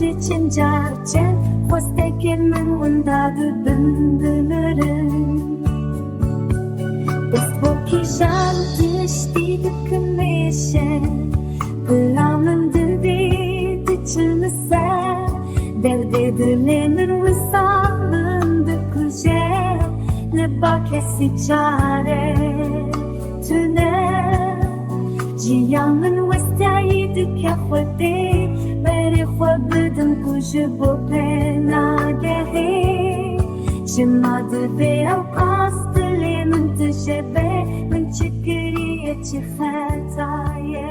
Çend xwestekên winda dibin dimirin Dest bo kîjan tiştî dikimêşe Piramın divê diçilmise Derdê dilênin wisalın dikuje Li ba kesî çare tune Jiyanın Westiyayî dike xwedê berxwe bidin ku ji bo penagehê Çima divê ewqas dilê min dijebe min çi kiriye çi xetayê